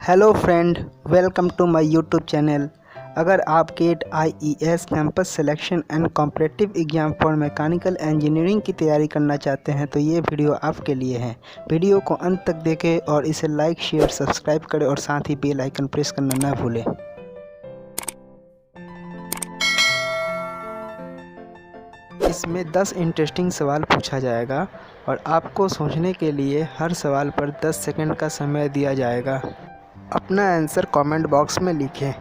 Hello friend, welcome to my YouTube channel. अगर आप GATE IES campus selection and competitive exam for mechanical engineering की तैयारी करना चाहते हैं तो ये वीडियो आपके लिए है। वीडियो को अंत तक देखें और इसे लाइक, शेयर, सब्सक्राइब करें और साथ ही बेल आइकन प्रेस करना ना भूलें। इसमें 10 इंटरेस्टिंग सवाल पूछा जाएगा और आपको सोचने के लिए हर सवाल पर 10 सेकंड का समय दिया जाएगा। अपना आंसर कमेंट बॉक्स में लिखें।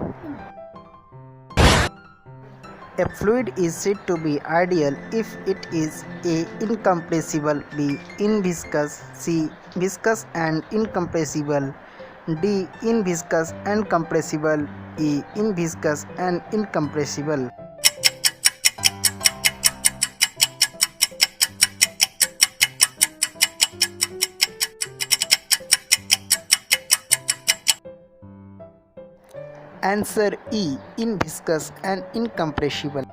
A fluid is said to be ideal if it is A. incompressible, B. inviscous, C. viscous and incompressible, D. inviscous and compressible, E. inviscous and incompressible. Answer E. inviscous and incompressible.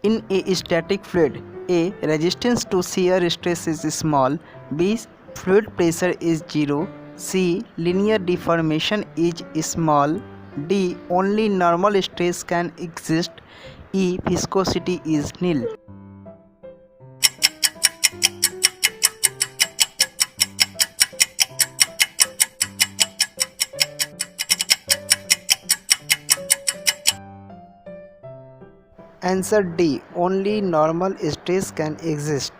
In a static fluid, A. resistance to shear stress is small, B. fluid pressure is 0, C. linear deformation is small, D. only normal stress can exist, E. viscosity is nil. Answer D. Only normal stress can exist.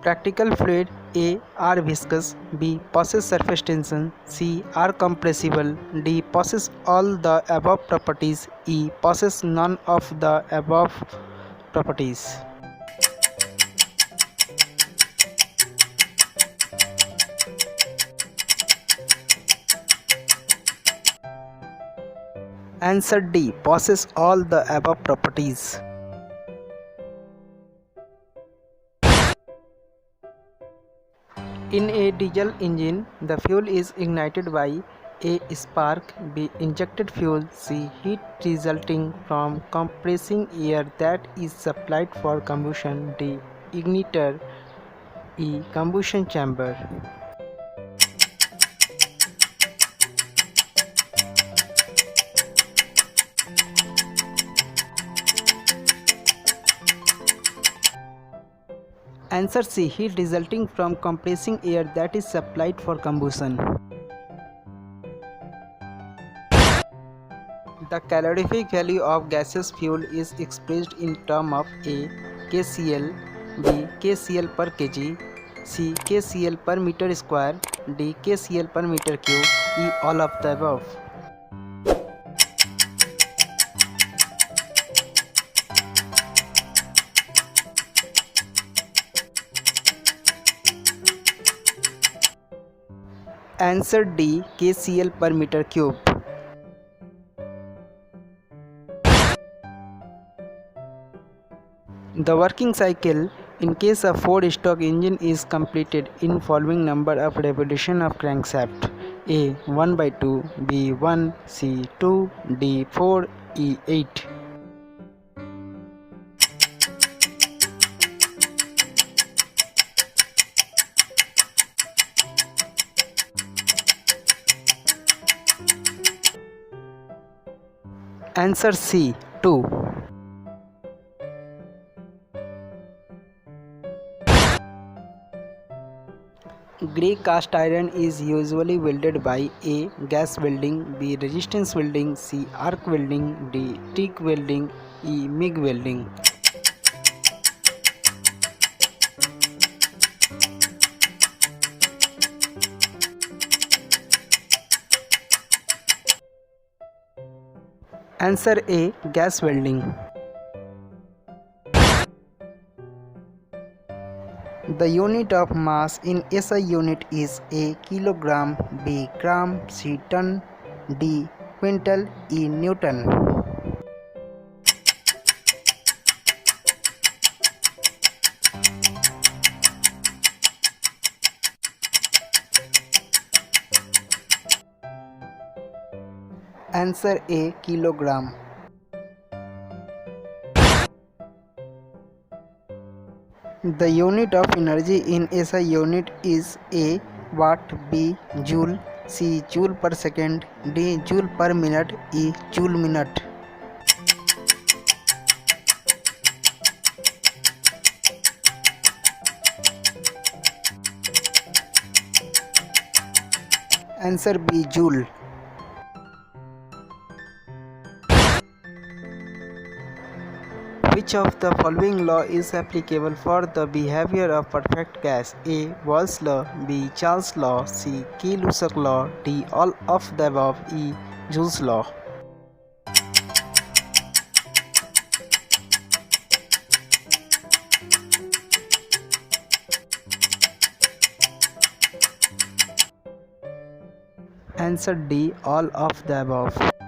Practical fluid A. are viscous, B. possess surface tension, C. are compressible, D. possess all the above properties, E. possess none of the above properties. Answer D. possess all the above properties. In a diesel engine, the fuel is ignited by A. spark, B. injected fuel, C. heat resulting from compressing air that is supplied for combustion, D. igniter, E. combustion chamber. Answer C. heat resulting from compressing air that is supplied for combustion. The calorific value of gaseous fuel is expressed in terms of A. kCl, B. kCl per kg, C. kCl per meter square, D. kCl per meter cube, E. all of the above. Answer D. kCl per meter cube. The working cycle in case of Ford stock engine is completed in following number of revolution of crankshaft: A. 1/2, B. 1, C. 2, D. 4, E. 8. Answer C. 2. Grey cast iron is usually welded by A. gas welding, B. resistance welding, C. arc welding, D. TIG welding, E. MIG welding. Answer A. gas welding. The unit of mass in SI unit is A. kilogram, B. gram, C. ton, D. quintal, E. newton. Answer A. Kilogram. The unit of energy in SI unit is A. Watt, B. Joule, C. Joule per second, D. Joule per minute, E. Joule minute. Answer B. Joule. Which of the following law is applicable for the behavior of perfect gas? A. Boyle's law, B. Charles' law, C. Key-Lussac law, D. All of the above, E. Joule's law. Answer D. All of the above.